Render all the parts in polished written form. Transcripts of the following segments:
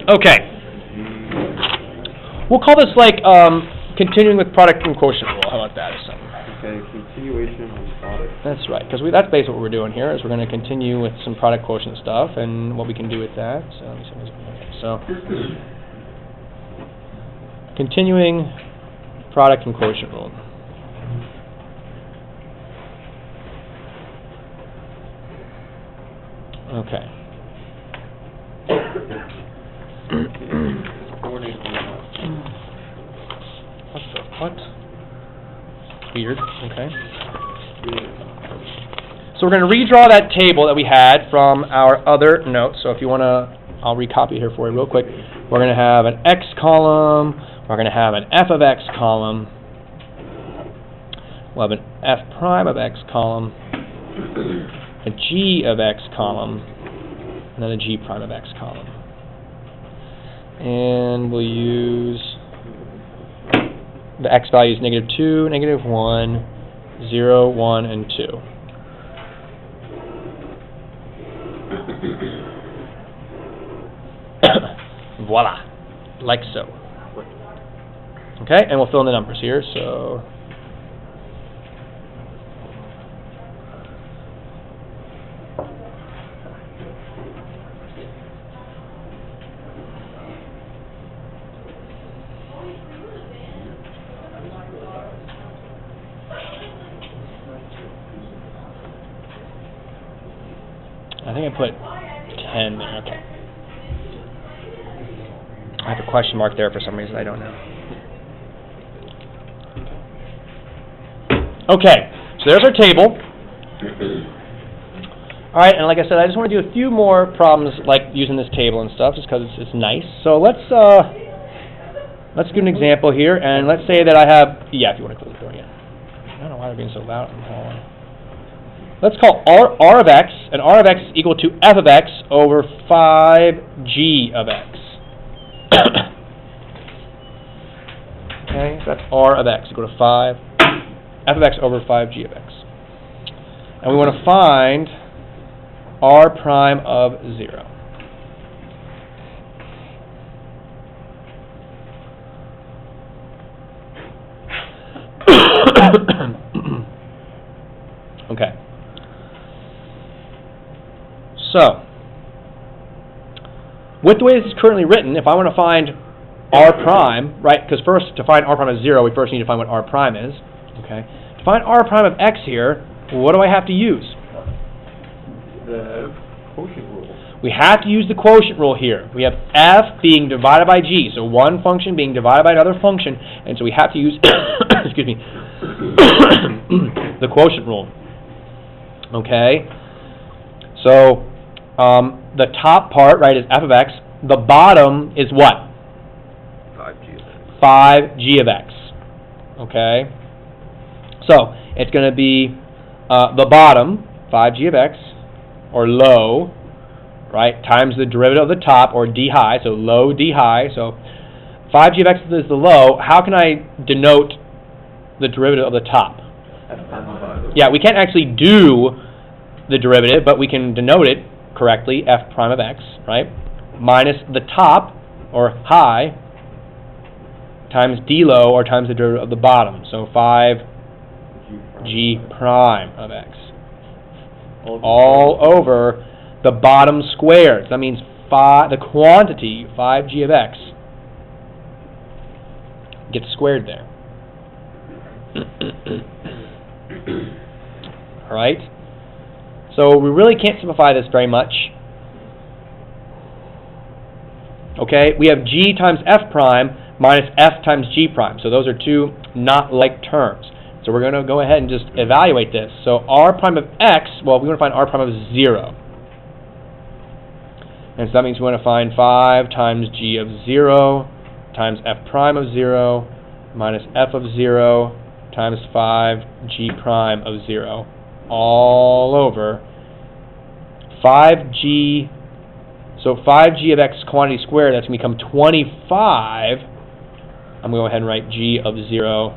Okay. We'll call this like continuing with product and quotient rule. How about that or something? Okay, continuation on product. That's right, because that's basically what we're doing here. Is we're going to continue with some product quotient stuff and what we can do with that. So let me see. Okay, so continuing product and quotient rule. Okay. What? Weird. Okay. So we're going to redraw that table that we had from our other notes. So if you want to, I'll recopy here for you real quick. We're going to have an x column. We're going to have an f of x column. We'll have an f prime of x column, a g of x column, and then a g prime of x column. And we'll use the x values -2, -1, 0, 1, and 2. Voila, like so. Okay, and we'll fill in the numbers here. So I think I put 10 there. Okay. I have a question mark there for some reason. I don't know. Okay, so there's our table. All right, and like I said, I just want to do a few more problems like using this table and stuff, just because it's nice. So let's do an example here, and let's say that I have, if you want to close the door again. I don't know why they're being so loud in the hallway. Let's call r of x, and r of x is equal to f of x over 5g of x. Okay, so that's r of x equal to 5, f of x over 5g of x. And we want to find r prime of 0. Okay. So, with the way this is currently written, if I want to find r prime, right, because first, to find r prime of 0, we first need to find what r prime is. Okay. To find r prime of x here, what do I have to use? The quotient rule. We have to use the quotient rule here. We have f being divided by g, so one function being divided by another function, and so we have to use, excuse me, the quotient rule. Okay. So, the top part, right, is f of x. The bottom is what? 5g of x. 5g of x. Okay? So, it's going to be the bottom, 5g of x, or low, right, times the derivative of the top, or d high, so low d high. So, 5g of x is the low. How can I denote the derivative of the top? Yeah, we can't actually do the derivative, but we can denote it correctly, f prime of x, right, minus the top, or high, times d low, or times the derivative of the bottom. So 5g prime of x. All over the bottom squared. So that means the quantity, 5g of x, gets squared there. All right? So we really can't simplify this very much. Okay, we have g times f prime minus f times g prime. So those are two not like terms. So we're going to go ahead and just evaluate this. So r prime of x, well, we want to find r prime of 0. And so that means we want to find 5 times g of 0 times f prime of 0 minus f of 0 times 5g prime of 0 all over 5g. So 5g of x quantity squared, that's going to become 25. I'm going to go ahead and write g of 0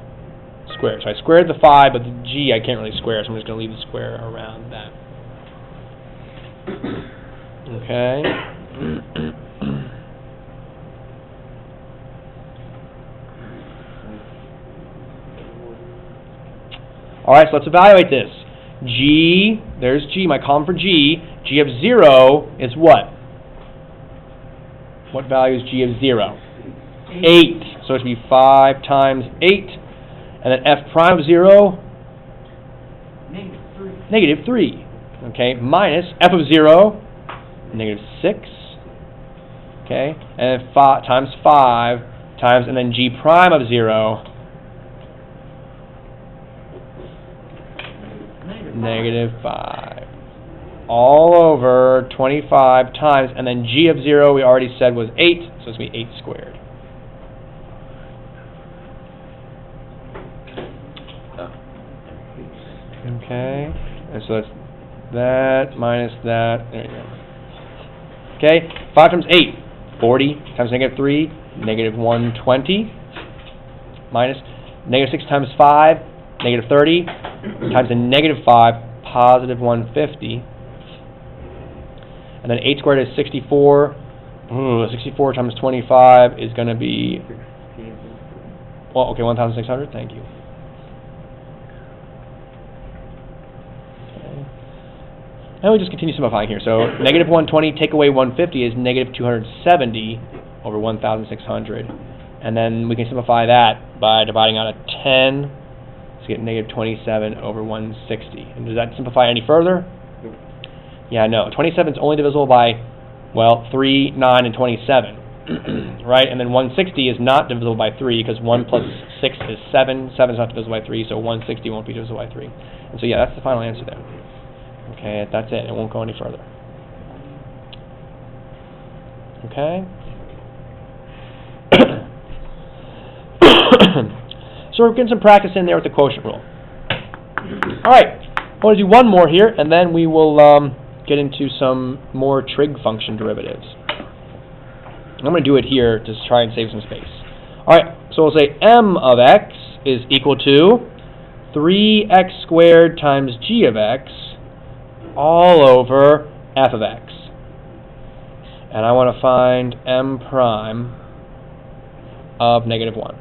squared. So I squared the 5, but the g I can't really square, so I'm just going to leave the square around that. Okay. All right, so let's evaluate this. G, there's G, my column for G. G of 0 is what? What value is G of 0? 8. So it should be 5 times 8. And then F prime of 0? Negative 3. Okay, minus F of 0? Negative 6. Okay, and then times 5 times, and then G prime of 0? Negative 5. All over 25 times, and then G of 0 we already said was 8, so it's going to be 8 squared. Okay, and so that's that minus that. There you go. Okay, 5 times 8, 40 times negative 3, negative 120, minus negative 6 times 5, negative 30, times a negative 5, positive 150. And then 8 squared is 64. 64 times 25 is going to be, well, okay, 1,600. Thank you. Okay. And we just continue simplifying here. So negative 120 take away 150 is negative 270 over 1,600. And then we can simplify that by dividing out a 10 to get negative 27 over 160. And does that simplify any further? Yeah, no. 27 is only divisible by, well, 3, 9, and 27, right? And then 160 is not divisible by 3 because 1 plus 6 is 7. 7 is not divisible by 3, so 160 won't be divisible by 3. And so, yeah, that's the final answer there. Okay, that's it. It won't go any further. Okay? So we're getting some practice in there with the quotient rule. All right, I want to do one more here, and then we will get into some more trig function derivatives. I'm going to do it here to try and save some space. All right, so we'll say m of x is equal to 3x squared times g of x all over f of x. And I want to find m prime of negative 1.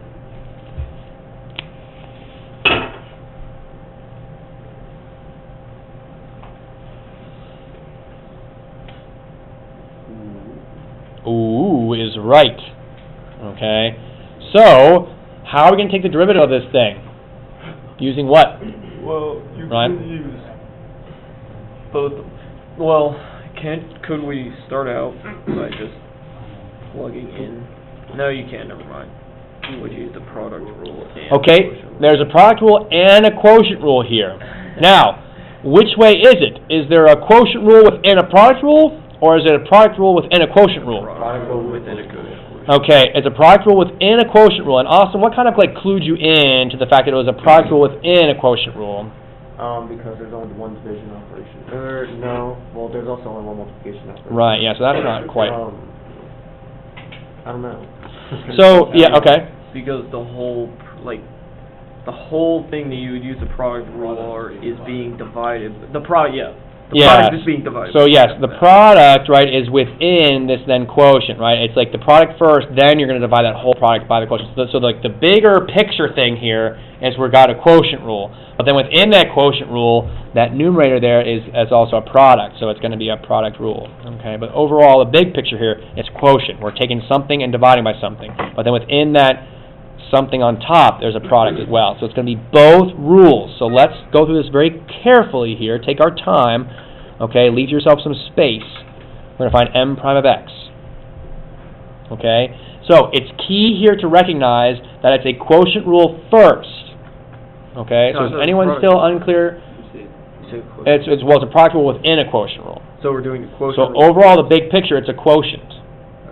Ooh is right. Okay. So, how are we going to take the derivative of this thing? Using what? Well, you Right. could use both. Well, could we start out by just plugging in? No, you can't. Never mind. Would use the product rule. And Okay. quotient rule. There's a product rule and a quotient rule here. Now, which way is it? Is there a quotient rule within a product rule? Or is it a product rule within a quotient rule? Product rule within a quotient rule. Okay, it's a product rule within a quotient rule. And Austin, what kind of like clued you in to the fact that it was a product rule within a quotient rule? Because there's only one division operation. No. Well, there's also only one multiplication operation. Right, yeah, so that's not quite. I don't know. So, yeah, okay. Because the whole thing that you would use the product rule or is being divided. The product is being divided. So yes, the product, right, is within this then quotient, right? It's like the product first, then you're going to divide that whole product by the quotient. So like the bigger picture thing here is we've got a quotient rule. But then within that quotient rule, that numerator there is also a product. So it's going to be a product rule. Okay, but overall, the big picture here is quotient. We're taking something and dividing by something. But then within that something on top, there's a product as well. So it's going to be both rules. So let's go through this very carefully here. Take our time. Okay, leave yourself some space. We're going to find m prime of x. Okay, so it's key here to recognize that it's a quotient rule first. Okay, so is anyone still unclear? It's a product rule within a quotient rule. So we're doing the quotient So rule. overall, the big picture, it's a quotient.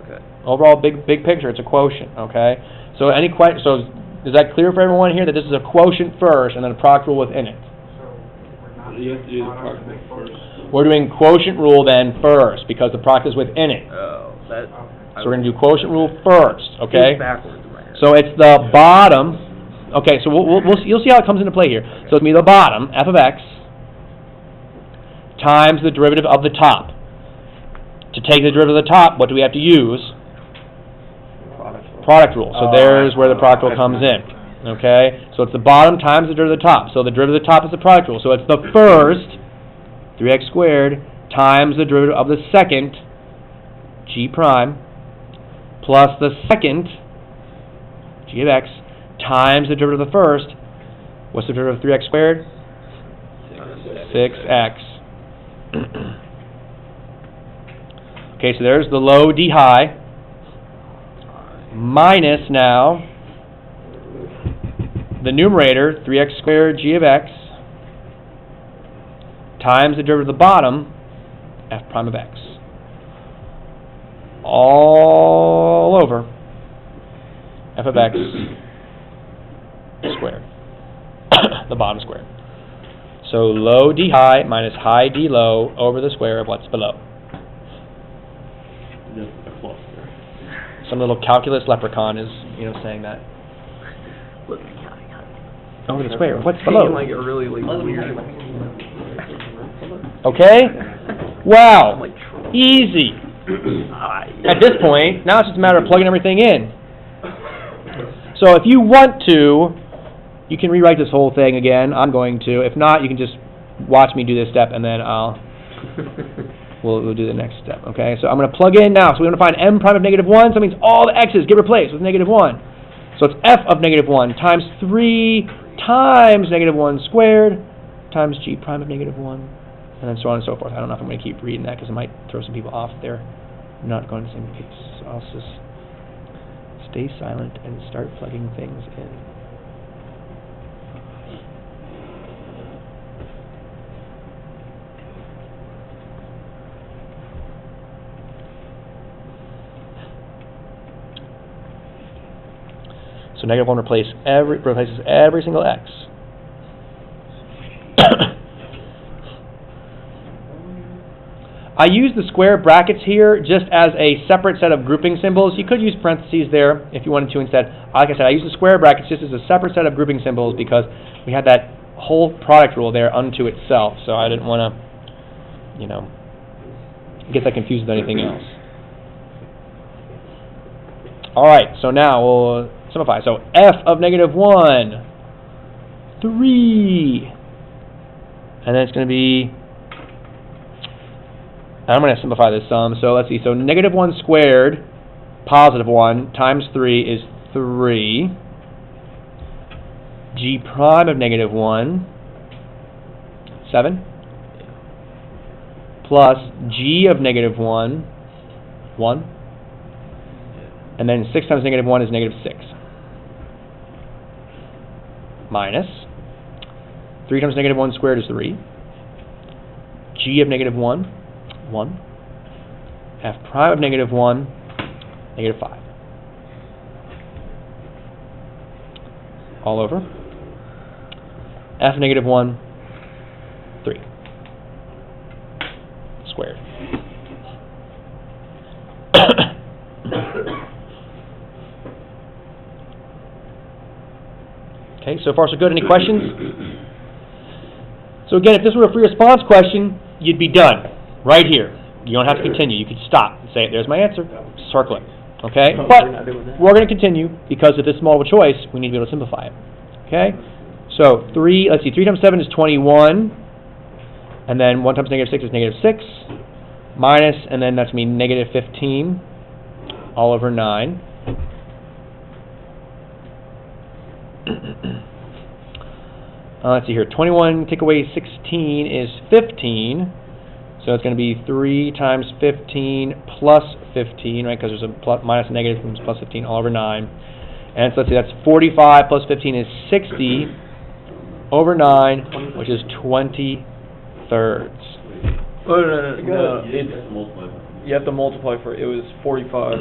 Okay. Overall, big picture, it's a quotient. Okay, so so is that clear for everyone here that this is a quotient first and then a product rule within it? You have to do the product rule first. We're doing quotient rule then first because the product is within it. Oh, that. So we're going to do quotient rule first, okay? It's backwards in my head. So it's the bottom. Okay, so you'll see how it comes into play here. So it's going to be the bottom, f of x, times the derivative of the top. To take the derivative of the top, what do we have to use? Product rule. So there's where the product rule comes in. Okay? So it's the bottom times the derivative of the top. So the derivative of the top is the product rule. So it's the first, 3x squared, times the derivative of the second, g prime, plus the second, g of x, times the derivative of the first. What's the derivative of 3x squared? 6x. Okay, so there's the low d high, minus now the numerator, 3x squared g of x, times the derivative of the bottom, f prime of x. All over f of x squared, the bottom squared. So low d high minus high d low over the square of what's below. Some little calculus leprechaun is, saying that. Over the square, what's below? Like a really weird. Okay? Wow. Easy. At this point, now it's just a matter of plugging everything in. So if you want to, you can rewrite this whole thing again. I'm going to. If not, you can just watch me do this step, and then we'll do the next step. Okay? So I'm going to plug in now. So we're going to find m prime of negative 1. So that means all the x's get replaced with negative 1. So it's f of negative 1 times 3 times negative 1 squared times g prime of negative 1, and then so on and so forth. I don't know if I'm going to keep reading that because it might throw some people off if they're not going at the same pace. So I'll just stay silent and start plugging things in. So negative 1 replaces every single x. I use the square brackets here just as a separate set of grouping symbols. You could use parentheses there if you wanted to instead. Like I said, I use the square brackets just as a separate set of grouping symbols because we had that whole product rule there unto itself. So I didn't want to, get that confused with anything else. All right, so now we'll simplify. So f of negative 1, 3. And then it's going to be, I'm going to simplify this sum. So let's see. So negative 1 squared, positive 1, times 3 is 3. G prime of negative 1, 7. Plus g of negative 1, 1. And then 6 times negative 1 is negative 6. Minus 3 times negative 1 squared is 3. G of negative 1, 1. F prime of negative 1, negative 5. All over. F of negative 1, 3. Squared. Okay, so far so good. Any questions? So again, if this were a free response question, you'd be done right here. You don't have to continue. You could stop and say, there's my answer. Circle it. Okay? But we're going to continue because if this is multiple choice, we need to be able to simplify it. Okay? So 3 times 7 is 21. And then 1 times negative 6 is negative 6. Minus, and then that's going to be negative 15 all over 9. Let's see here. 21 take away 16 is 15. So it's going to be 3 times 15 plus 15, right? Because there's a plus, minus and negative becomes plus 15 all over 9. And so let's see, that's 45 plus 15 is 60 over 9, which is 20 thirds. Oh, no. You have to multiply for it. It was 45.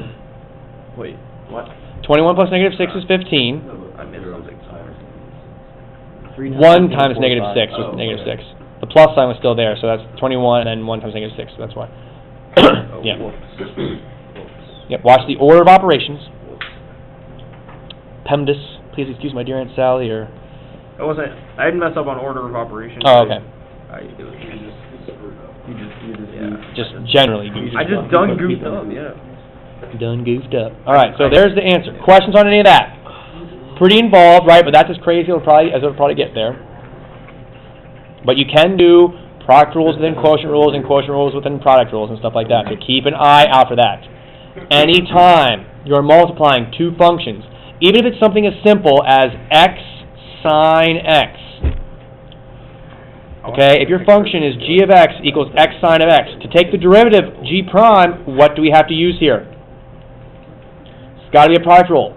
Wait, what? 21 plus negative 6 is 15. I missed something. 1 times negative 6 was negative 6. The plus sign was still there, so that's 21, and then 1 times negative 6, so that's why. Yeah. Yep, watch the order of operations. PEMDAS, please excuse my dear Aunt Sally, or... I didn't mess up on order of operations. Oh, okay. Just generally goofed up. I just done goofed up, yeah. Done goofed up. All right, so there's the answer. Questions on any of that? pretty involved, right? But that's as crazy as it'll probably get there. But you can do product rules within quotient rules and quotient rules within product rules and stuff like that. So keep an eye out for that. Anytime you're multiplying two functions, even if it's something as simple as x sine x. Okay, if your function is g of x equals x sine of x, to take the derivative g prime, what do we have to use here? It's got to be a product rule.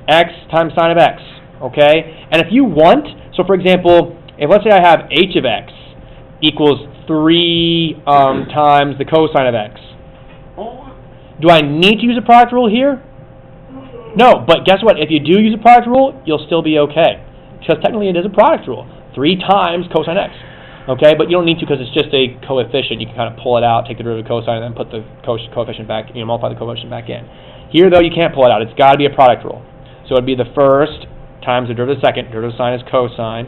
X times sine of x. Okay, and if you want, so for example, if let's say I have h of x equals 3 times the cosine of x, do I need to use a product rule here? No, but guess what? If you do use a product rule, you'll still be okay. Because technically it is a product rule. 3 times cosine x. Okay, but you don't need to because it's just a coefficient. You can kind of pull it out, take the derivative of cosine, and then put the coefficient back, multiply the coefficient back in. Here, though, you can't pull it out. It's got to be a product rule. So it would be the first times the derivative of the second. Derivative of sine is cosine,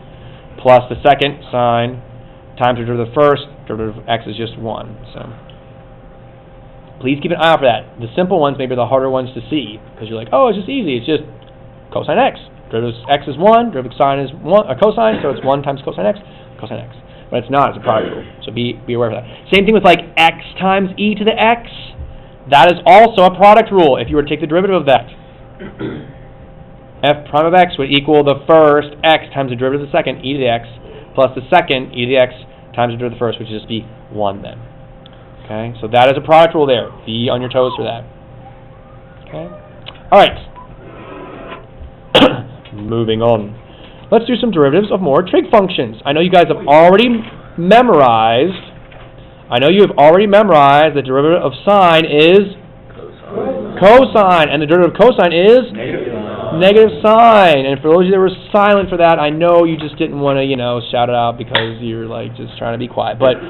plus the second sine times the derivative of the first. Derivative of x is just 1. So please keep an eye out for that. The simple ones maybe are the harder ones to see because you're like, oh, it's just easy. It's just cosine x. Derivative of x is 1. Derivative of sine is 1. Cosine, so it's 1 times cosine x. Cosine x. But it's not. It's a product rule. So be aware of that. Same thing with like x times e to the x. That is also a product rule if you were to take the derivative of that. F prime of x would equal the first x times the derivative of the second, e to the x, plus the second, e to the x, times the derivative of the first, which would just be 1 then. Okay, so that is a product rule there. Be on your toes for that. Okay? All right. Moving on. Let's do some derivatives of more trig functions. I know you guys have already memorized. The derivative of sine is cosine, and the derivative of cosine is negative sine. And for those of you that were silent for that, I know you just didn't want to, shout it out because you're like just trying to be quiet. But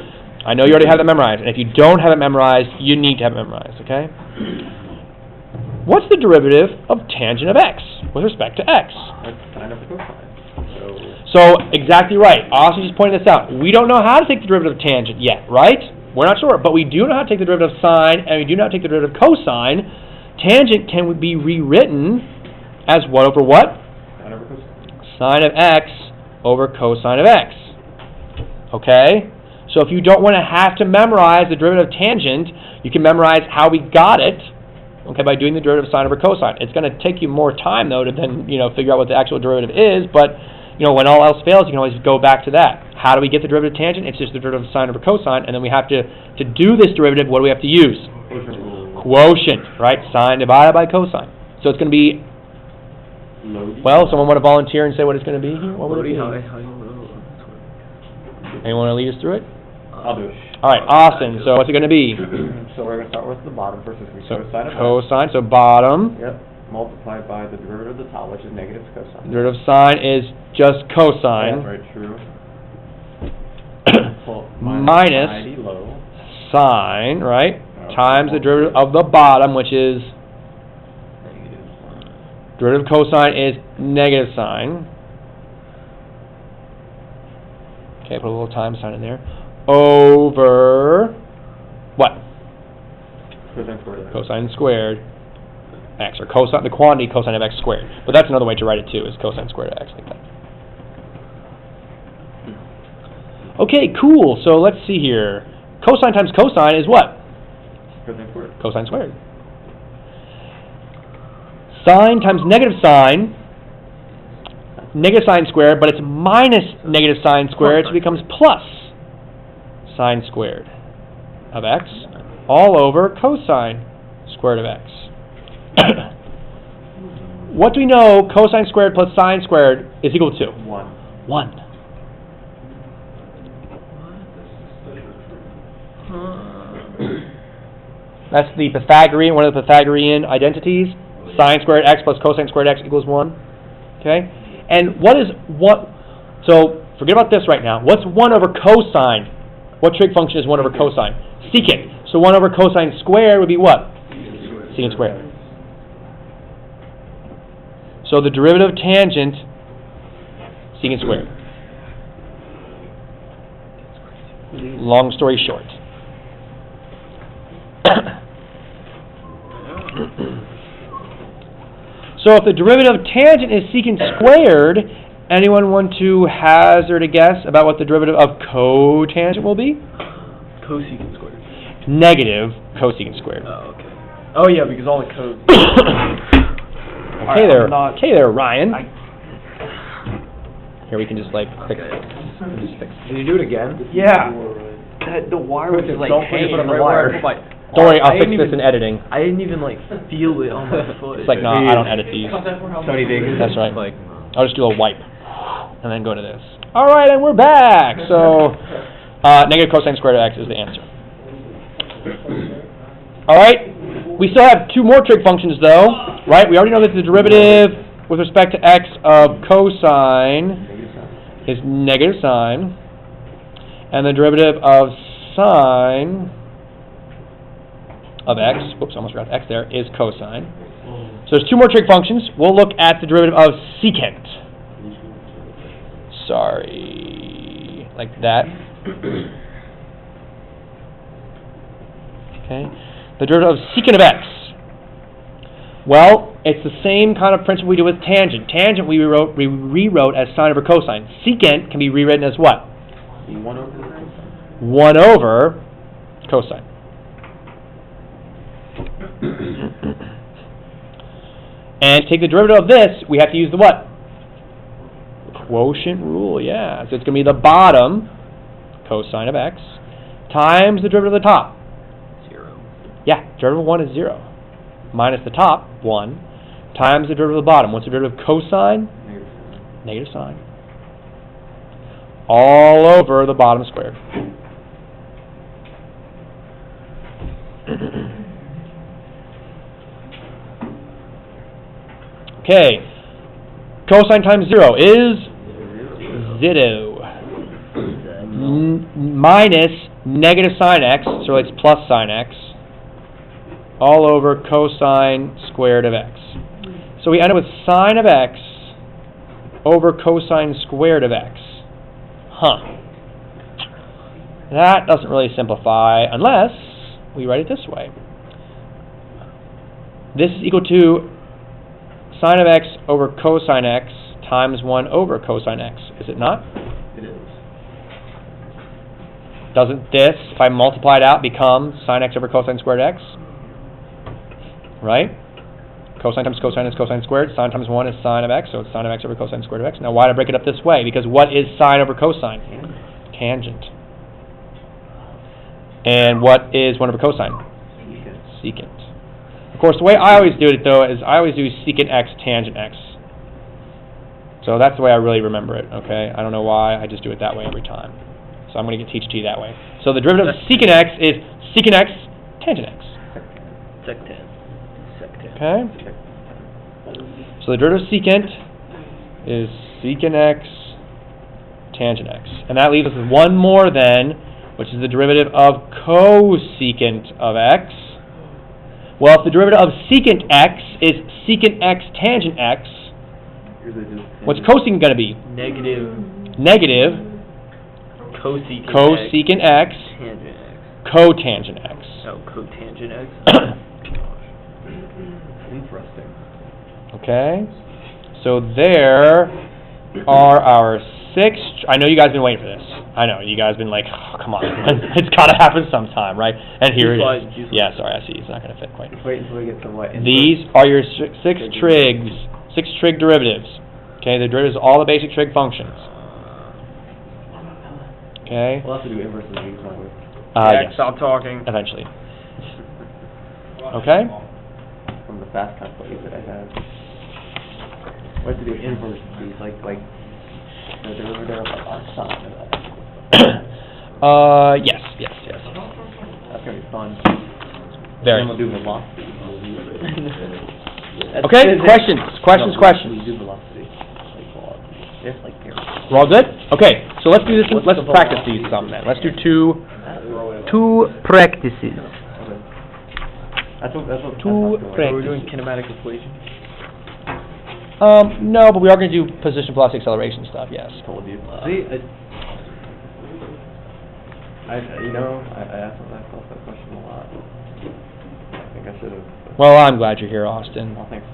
I know you already have that memorized, and if you don't have it memorized, you need to have it memorized. Okay? What's the derivative of tangent of x with respect to x? That's sine of the cosine. So, exactly right. Austin just pointed this out. We don't know how to take the derivative of tangent yet, right? We're not sure, but we do know how to take the derivative of sine, and we do know how to take the derivative of cosine. Tangent can be rewritten as what over what? Sine over cosine. Sine of x over cosine of x. Okay? So if you don't want to have to memorize the derivative of tangent, you can memorize how we got it, okay, by doing the derivative of sine over cosine. It's going to take you more time, though, to then, figure out what the actual derivative is, but, when all else fails, you can always go back to that. How do we get the derivative of tangent? It's just the derivative of sine over cosine, and then we have to do this derivative, what do we have to use? Quotient, right? Sine divided by cosine. So it's going to be, well, someone want to volunteer and say what it's going to be here? What would it be? Anyone want to lead us through it? I'll do it. All right, Austin, so what's it going to be? So we're going to start with the bottom first. So cosine, so bottom. Yep. Multiplied by the derivative of the top, which is negative cosine. The derivative of sine is just cosine. That's right, true. Minus sine, right? Times the derivative of the bottom, which is derivative of cosine is negative sine. Okay, put a little time sign in there. Over what? Cosine squared x, or cosine, the quantity cosine of x squared. But that's another way to write it too, is cosine squared of x, like that. Okay, cool. So let's see here. Cosine times cosine is what? Cosine squared. Cosine squared. Sine times negative sine squared, but it's minus negative sine squared, so it becomes plus sine squared of x all over cosine squared of x. What do we know cosine squared plus sine squared is equal to? 1. That's the Pythagorean, one of the Pythagorean identities. Sine squared x plus cosine squared x equals 1. Okay? And so forget about this right now. What's 1 over cosine? What trig function is 1 over cosine? Secant. So 1 over cosine squared would be what? Secant squared. So the derivative of tangent, secant squared. Long story short. So if the derivative of tangent is secant squared, anyone want to hazard a guess about what the derivative of cotangent will be? Cosecant squared. Negative cosecant squared. Oh, okay. Oh yeah, because all the codes. Okay there, Ryan. Here we can just like fix it. Just fix it. Did you do it again? Yeah. The wire was just like Don't forget to put on the wire. Don't worry, I'll fix this in editing. I didn't even like feel it on my foot. It's like, no, I don't edit these. Tony Vegas. That's right. I'll just do a wipe and then go to this. All right, and we're back. So, negative cosine squared of x is the answer. All right. We still have two more trig functions, though, right? We already know that the derivative with respect to x of cosine is negative sine, and the derivative of sine of x, whoops, almost forgot x there, is cosine. So there's two more trig functions. We'll look at the derivative of secant. Sorry, like that. Okay. The derivative of secant of x. Well, it's the same kind of principle we do with tangent. Tangent we rewrote as sine over cosine. Secant can be rewritten as what? 1 over cosine. 1 over cosine. And to take the derivative of this, we have to use the what? Quotient rule, yeah. So it's going to be the bottom, cosine of x, times the derivative of the top. 0. Yeah, derivative of 1 is 0. Minus the top, 1, times the derivative of the bottom. What's the derivative of cosine? Negative sine. All over the bottom squared. Okay, cosine times 0 is 0. Minus negative sine x, so it's plus sine x, all over cosine squared of x. So we end up with sine of x over cosine squared of x. That doesn't really simplify unless we write it this way. This is equal to sine of x over cosine x times 1 over cosine x. Is it not? It is. Doesn't this, if I multiply it out, become sine x over cosine squared x? Right? Cosine times cosine is cosine squared. Sine times 1 is sine of x, so it's sine of x over cosine squared of x. Now, why did I break it up this way? Because what is sine over cosine? Tangent. And what is 1 over cosine? Secant. Of course, the way I always do it, though, is I always do secant x, tangent x. So that's the way I really remember it, okay? I don't know why, I just do it that way every time. So I'm going to teach it to you that way. So the derivative of secant x is secant x, tangent x. Sectant. Okay? So the derivative of secant is secant x, tangent x. And that leaves us with one more then, which is the derivative of cosecant of x. Well, if the derivative of secant x is secant x tangent x, what's cosecant going to be? Negative cosecant x, Tangent x. cotangent x. Oh, cotangent x. Interesting. Okay? So there are our 6... I know you guys have been waiting for this. I know, you guys have been like, oh, come on, it's got to happen sometime, right? And here it is. Yeah, sorry, I see, it's not going to fit quite. Wait until we get some what? These are your 6 trigs, 6 trig derivatives. Okay, the derivatives of all the basic trig functions. Okay? We'll have to do inverses of these, won't we? Yes. Stop talking. Eventually. Okay? From the fast calculator that I have. We have to do inverse of these, like the derivative of sine of that. Yes. That's gonna be fun. Very. And we'll do velocity. Okay, questions. We do velocity. It's like here. We're all good? Okay, so let's do this. Let's practice these some then. Let's do two practices. That's what Two Are we doing kinematic equation? No, but we are going to do position, velocity, acceleration stuff. Yes. told you. See, I asked myself that question a lot. I think I should have. Well, I'm glad you're here, Austin. Well, thanks.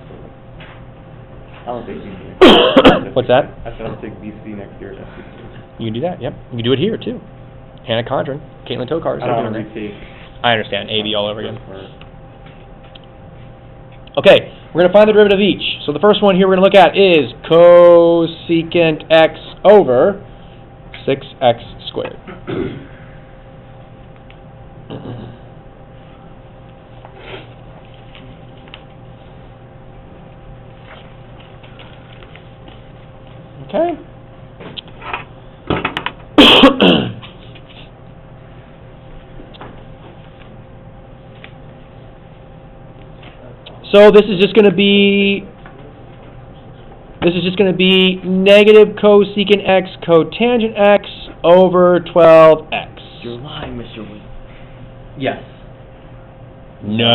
I'll take BC. What's that? I said I'll take BC next year at SC. You can do that, yep. You can do it here, too. Hannah Condren, Caitlin Tokar. I don't want to retake. I understand, AB all over again. Okay, we're going to find the derivative of each. So the first one here we're going to look at is cosecant x over 6x squared. Okay. So this is just going to be negative cosecant x cotangent x over 12x. You're lying, Mr. Wynn. Yes. No.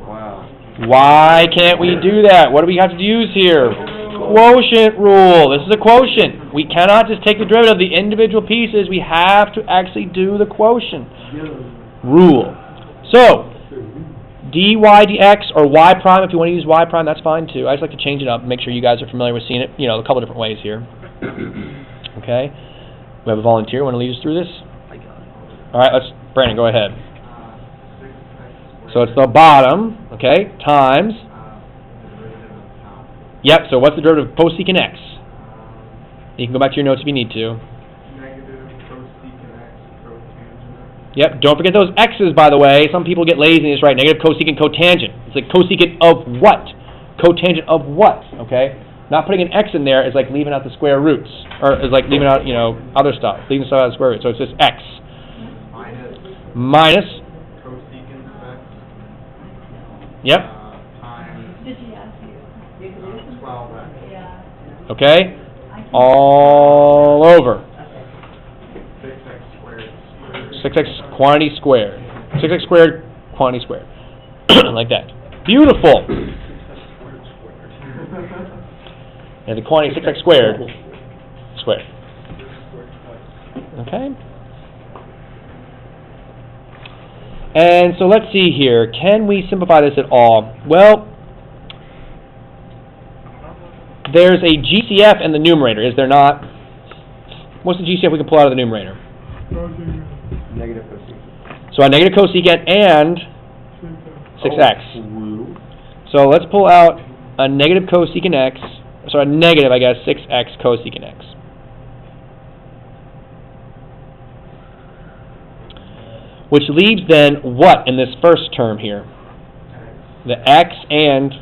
Wow. Why can't we do that? What do we have to use here? Quotient rule. This is a quotient. We cannot just take the derivative of the individual pieces. We have to actually do the quotient rule. So, dy dx, or y prime, if you want to use y prime, that's fine too. I just like to change it up, make sure you guys are familiar with seeing it, you know, a couple different ways here. Okay? We have a volunteer. Want to lead us through this? I got it. All right, Brandon, go ahead. So it's the bottom, okay, times. Yep, so what's the derivative of cosecant x? You can go back to your notes if you need to. Negative cosecant x cotangent x. Yep, don't forget those x's, by the way. Some people get lazy and just write negative cosecant cotangent. It's like cosecant of what? Cotangent of what, okay? Not putting an x in there is like leaving out the square roots. Or is like leaving out, you know, other stuff. Leaving stuff out of the square root. So it's just x. Minus. Cosecant of x. Yep. Times 12x. Okay? All over. 6x squared. 6x quantity squared. 6x squared, quantity squared. Like that. Beautiful. And the quantity 6x squared, squared. Okay? And so let's see here. Can we simplify this at all? Well, there's a GCF in the numerator, is there not? What's the GCF we can pull out of the numerator? Negative cosecant. So a negative cosecant and 6x. Oh, So let's pull out a negative cosecant x, so a negative, I guess, 6x cosecant x. Which leaves then what in this first term here? The x and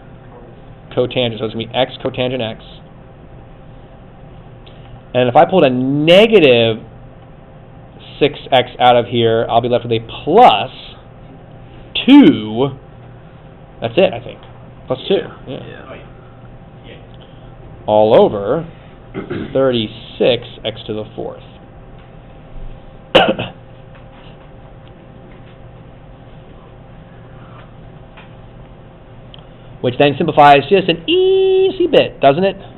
cotangent, so it's going to be x cotangent x. And if I pulled a negative 6x out of here, I'll be left with a plus 2. That's it, I think. Plus 2. Yeah. All over 36x to the 4th. Which then simplifies just an easy bit, doesn't it? Yes.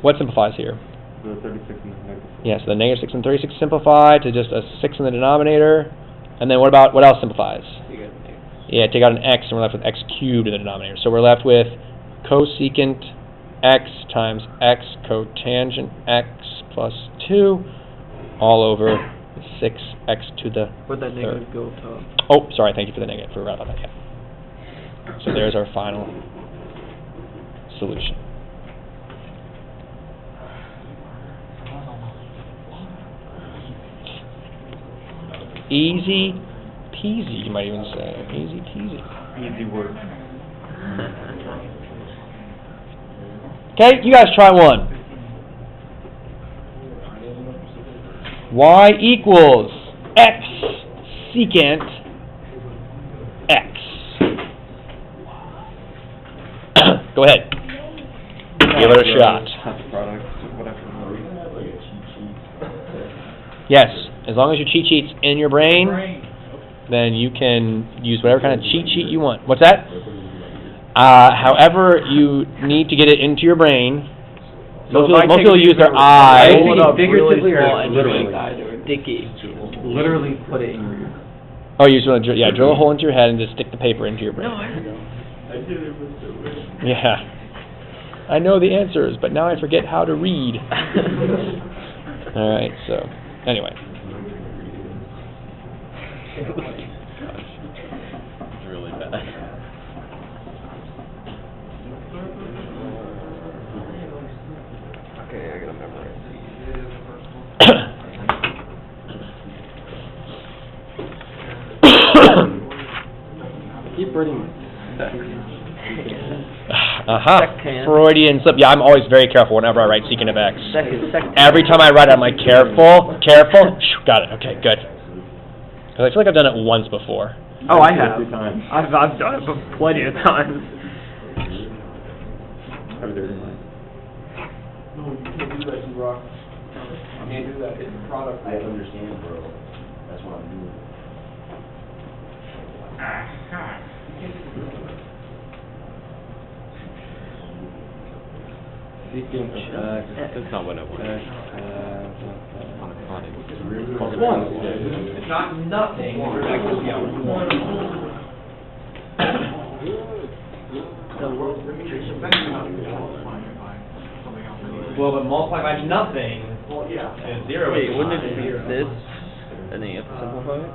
What simplifies here? The 36 and the negative 6. Yes, the negative 6 and 36 simplify to just a 6 in the denominator. And then what else simplifies? Yeah, take out an x and we're left with x cubed in the denominator. So we're left with cosecant x times x cotangent x plus 2 all over 6x to the Where'd that third. negative go up top? Oh, sorry, thank you for the negative. Forgot about that, yeah. So there's our final solution. Easy peasy, you might even say. Easy peasy. Easy work. Okay, you guys try one. Y equals x secant x. Go ahead. Give it a shot. Product, whatever. Yes, as long as your cheat sheet's in your brain, then you can use whatever kind of cheat sheet you want. What's that? However you need to get it into your brain. Most people use their eyes. Figuratively or literally? Sticky. Literally put it in your ear. Oh, you just want to drill a hole into your head and just stick the paper into your brain. No, I I did it with the way. Yeah. I know the answers, but now I forget how to read. All right, so anyway. It's really bad. Okay, I gotta memorize these. Keep writing sex. Sectan. Freudian slip. Yeah, I'm always very careful whenever I write secant of x. Second. Every time I write it, I'm like, careful. Shoo, got it. Okay, good. Because I feel like I've done it once before. Oh, I have. 2 times. I've done it plenty of times. I've done it. No, you can't do that, you rock. You can't do that, it's a product. I understand, bro. That's what I'm doing. Secant of x. That's not what I want. Plus one. It's not nothing. Well, but multiply by nothing is 0. Wait, wouldn't it be this? And then you have to simplify it?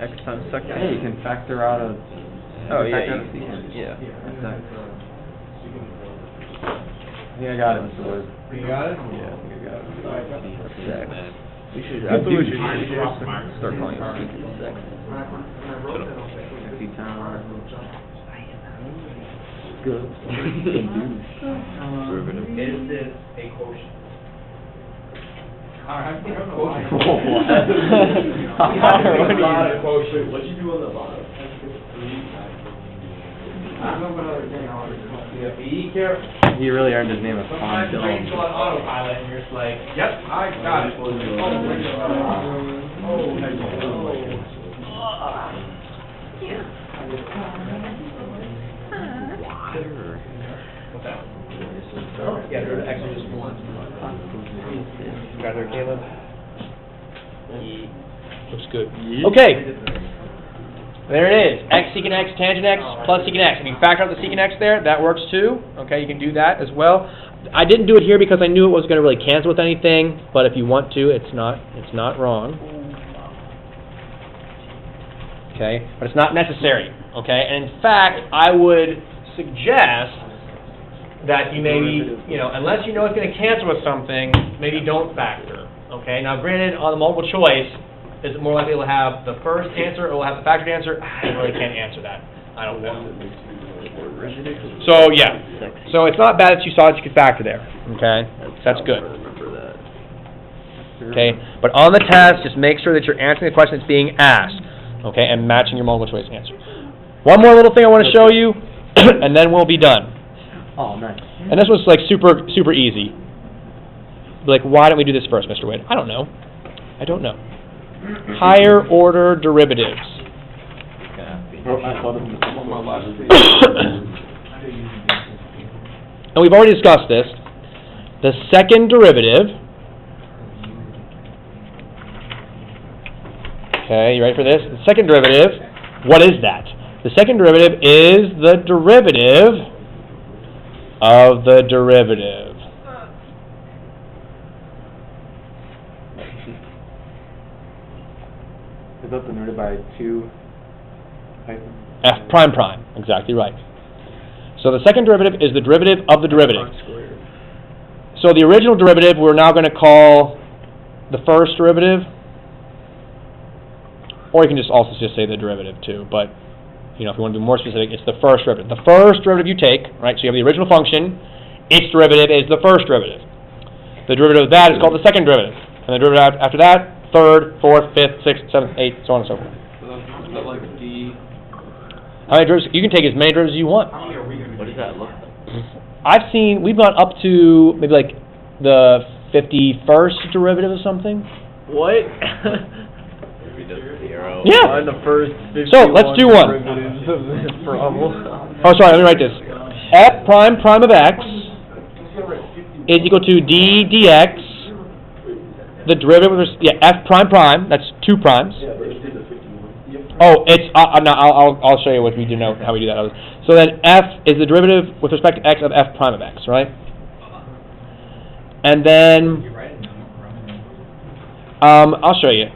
X times second. Hey, you can factor out a... Oh, factor yeah. out a secant. Yeah. That's x. I think I got it, Mr. Wood. You got it? Yeah, I think I got it. Sex. We should. I think we should start calling it secant sex. Empty time. Good. Is this a quotient? I think a What quotient. What'd you do on the bottom? I don't know what other thing I was. Yeah, be careful. He really earned his name of Sometimes your brain's on autopilot and you're just like, yep, I got it. Yeah, there's extra just one. Got there, Caleb? Looks good. Okay. There it is. X secant x tangent x plus secant x. If you factor out the secant x there, that works too. Okay, you can do that as well. I didn't do it here because I knew it was going to really cancel with anything, but if you want to, it's not wrong. Okay, but it's not necessary. Okay, and in fact, I would suggest that you maybe, unless you know it's going to cancel with something, maybe don't factor. Okay, now granted, on the multiple choice, is it more likely to have the first answer or will have the factored answer? I really can't answer that. I don't know. So, yeah. So it's not bad that you saw that you could factor there. Okay? That's good. Okay? But on the test, just make sure that you're answering the question that's being asked. Okay? And matching your multiple choice answer. One more little thing I want to show you, and then we'll be done. Oh, nice. And this one's like super easy. Like, why don't we do this first, Mr. Wade? I don't know. Higher order derivatives. And we've already discussed this. The second derivative. Okay, you ready for this? The second derivative, what is that? The second derivative is the derivative of the derivative. Is that denoted by 2 hyphens? F prime prime, exactly right. So the second derivative is the derivative of the derivative. So the original derivative we're now going to call the first derivative, or you can just also just say the derivative too, but if you want to be more specific, it's the first derivative. The first derivative you take, right, so you have the original function, its derivative is the first derivative. The derivative of that is called the second derivative, and the derivative after that, third, fourth, fifth, sixth, seventh, eighth, so on and so forth. Is that like D? How many derivatives? You can take as many derivatives as you want. What does that look like? We've gone up to maybe like the 51st derivative of something. What? Maybe just 0. Yeah. On the first 51 So, let's do one. derivatives of this problem. Oh, sorry, let me write this. F prime prime of x is equal to d dx. The derivative of, F prime prime, that's 2 primes. Oh, it's no. I'll show you what we do know how we do that. So then f is the derivative with respect to x of f prime of x, right? And then I'll show you.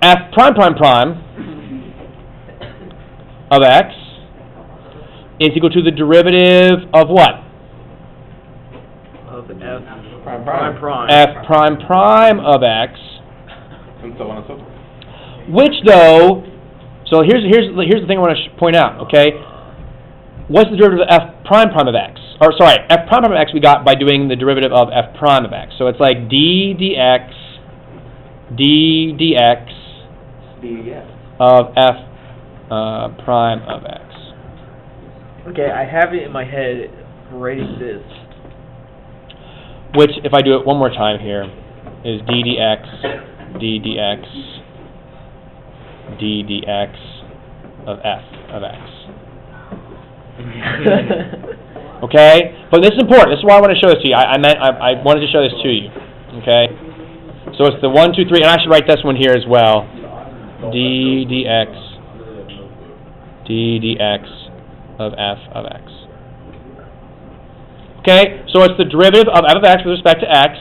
F prime prime prime of x is equal to the derivative of what? Of f Prime prime. F prime prime of x, And so on and so forth. which though, so here's the thing I want to point out, okay? What's the derivative of f prime prime of x? Or sorry, f prime prime of x we got by doing the derivative of f prime of x. So it's like d dx of f prime of x. Okay, I have it in my head writing this. Which, if I do it one more time here, is d dx of f of x. Okay? But this is important. This is why I want to show this to you. I wanted to show this to you. Okay? So it's the 1, 2, 3, and I should write this one here as well. d dx of f of x. Okay, so it's the derivative of f of x with respect to x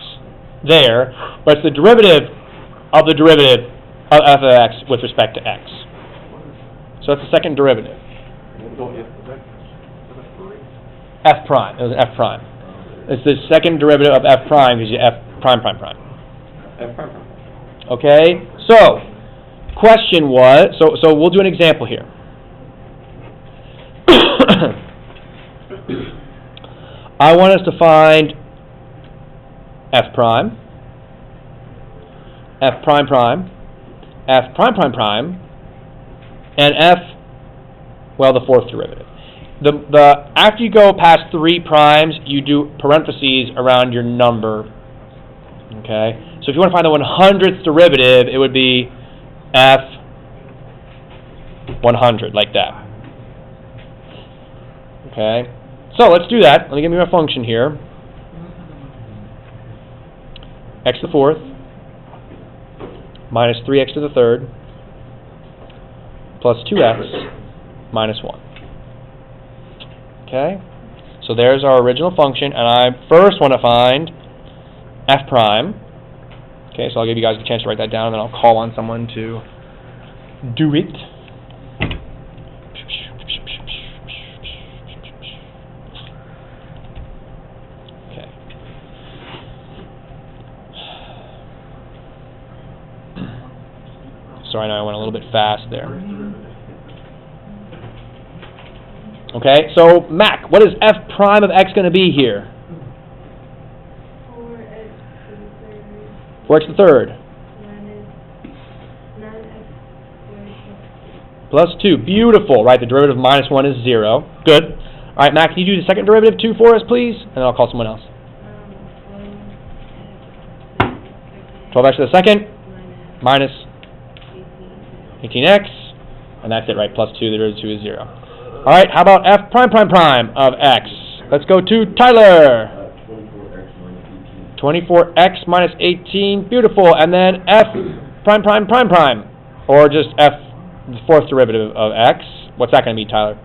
there, but it's the derivative of the derivative of f of x with respect to x. So it's the second derivative. F prime. It was f prime. It's the second derivative of f prime because you f prime prime prime. F prime. Okay, so question was, so we'll do an example here. I want us to find f prime, f prime prime, f prime prime prime, and f, well, the fourth derivative. The after you go past 3 primes, you do parentheses around your number. Okay, so if you want to find the 100th derivative, it would be f 100, like that. Okay, so let's do that. Let me give you a function here. X to the fourth minus 3x to the third plus 2x minus 1. Okay, so there's our original function, and I first want to find f prime. Okay, so I'll give you guys a chance to write that down, and then I'll call on someone to do it. Okay. Sorry, I know I went a little bit fast there. Okay, so Mac, what is f prime of x going to be here? 4x to the third. Plus 2. Beautiful. Right, the derivative of minus 1 is 0. Good. All right, Mac, can you do the second derivative 2 for us, please? And then I'll call someone else. 12x to the second minus 18x. And that's it, right? Plus 2, the derivative of 2 is 0. All right, how about f prime prime prime of x? Let's go to Tyler. 24x minus 18. Beautiful. And then f prime prime prime prime. Or just f, the fourth derivative of x. What's that going to be, Tyler?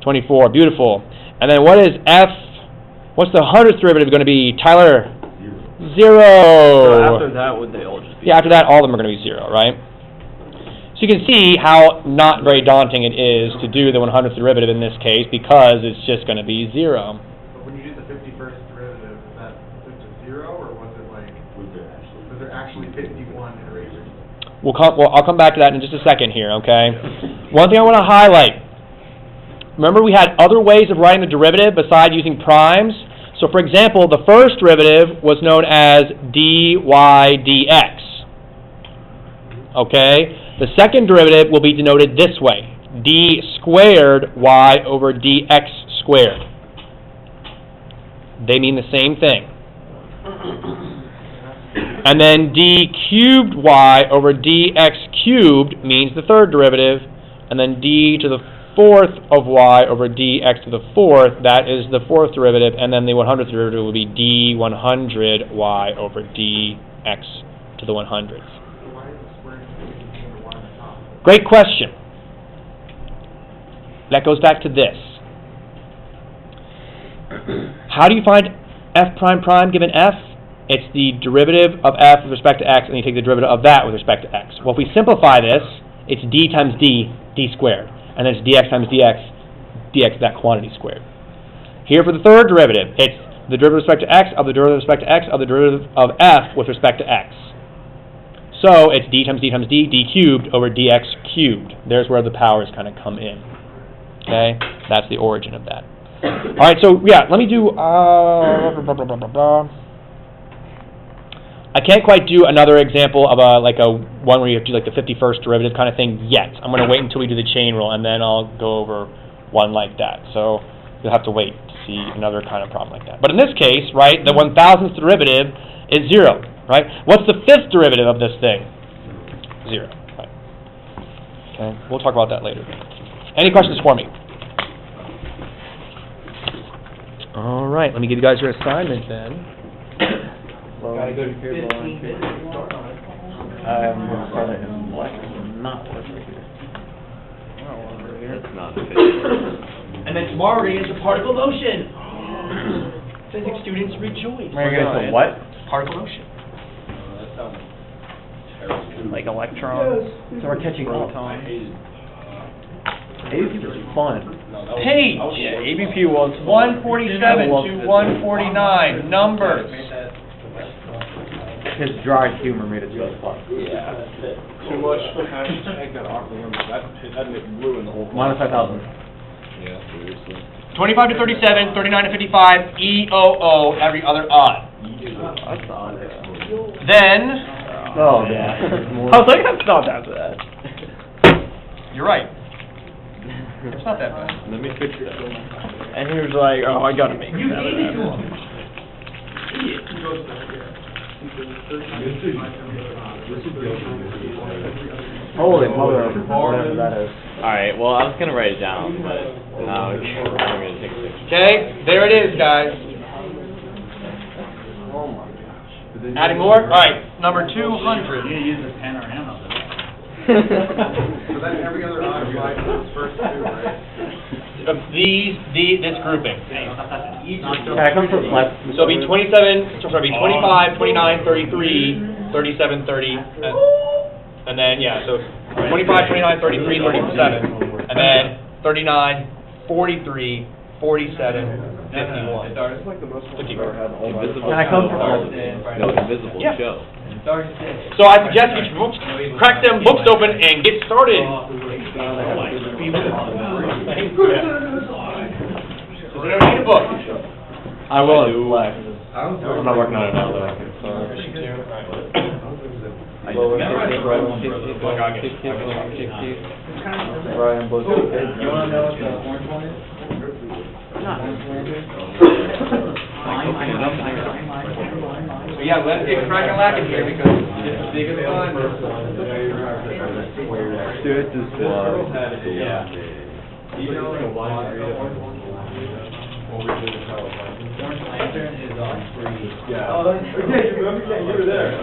24. Beautiful. And then what is f? What's the 100th derivative going to be, Tyler? 0. So after that, would they all just be? Yeah, after that, all of them are going to be 0, right? So you can see how not very daunting it is to do the 100th derivative in this case, because it's just going to be 0. But when you did the 51st derivative, is that just a 0, or was it like, was there actually 51 iterations? I'll come back to that in just a second here, okay? One thing I want to highlight. Remember we had other ways of writing the derivative besides using primes? So for example, the first derivative was known as dy dx. Okay? The second derivative will be denoted this way. D squared y over dx squared. They mean the same thing. And then d cubed y over dx cubed means the third derivative. And then d to the fourth of y over dx to the fourth, that is the fourth derivative. And then the 100th derivative will be d 100 y over dx to the 100th. Great question. That goes back to this. How do you find f prime prime given f? It's the derivative of f with respect to x, and you take the derivative of that with respect to x. Well, if we simplify this, it's d times d, d squared. And then it's dx times dx, dx that quantity squared. Here for the third derivative, it's the derivative with respect to x of the derivative with respect to x of the derivative of f with respect to x. So it's d times d times d, d cubed over dx cubed. There's where the powers kind of come in. Okay? That's the origin of that. All right, so yeah, let me do... I can't quite do another example of a one where you have to do like the 51st derivative kind of thing yet. I'm going to wait until we do the chain rule, and then I'll go over one like that. So you'll have to wait to see another kind of problem like that. But in this case, right, the 1,000th derivative is 0, right? What's the 5th derivative of this thing? 0, right? Okay, we'll talk about that later. Any questions for me? All right, let me give you guys your assignment then. Gotta go to here, I'm going to start it in not work right here. That's not efficient. And then tomorrow we're going to get to particle motion. Physics students rejoice. We're going to get to what? Particle motion. Like electrons. So we're catching up. ABP was fun. Page Yeah, ABP was 147 to 149, numbers. His dry humor made it so fun. Yeah. Too much hashtag that awkward number. That'd ruin the whole class. Minus 5,000. Yeah, seriously. 25 to 37, 39 to 55, EOO, every other odd. That's odd. Then, Oh, yeah. I was like, that's not that bad. you're right. It's not that bad. Let me fix that. And he was like, oh, I gotta make it You better. gave it to him. Holy mother of whatever that is. Alright, well, I was gonna write it down, but now I'm gonna take a picture. Okay, there it is, guys. Oh my gosh. Adding more? All right, number 200. use a panorama. So then every other odd applies to this first two, right? This grouping. Can I come from left? So it'll be 27, sorry, it'll be 25, 29, 33, 37, 30, and then, yeah, so 25, 29, 33, 37, and then 39, 43, 47, 51. It's like the most fun I've 51. ever had in the whole Invisible Can I come from stars. left? No invisible Yeah. show. So I suggest you books, crack them books open and get started. Does anyone need a book? I will. I'm not working on it now, though. Brian Bush. You want to know what the orange one is? So yeah, let's get cracking lacking here because it's the biggest one. Yeah. Orange lantern is on free. Yeah. Oh, okay, you were there.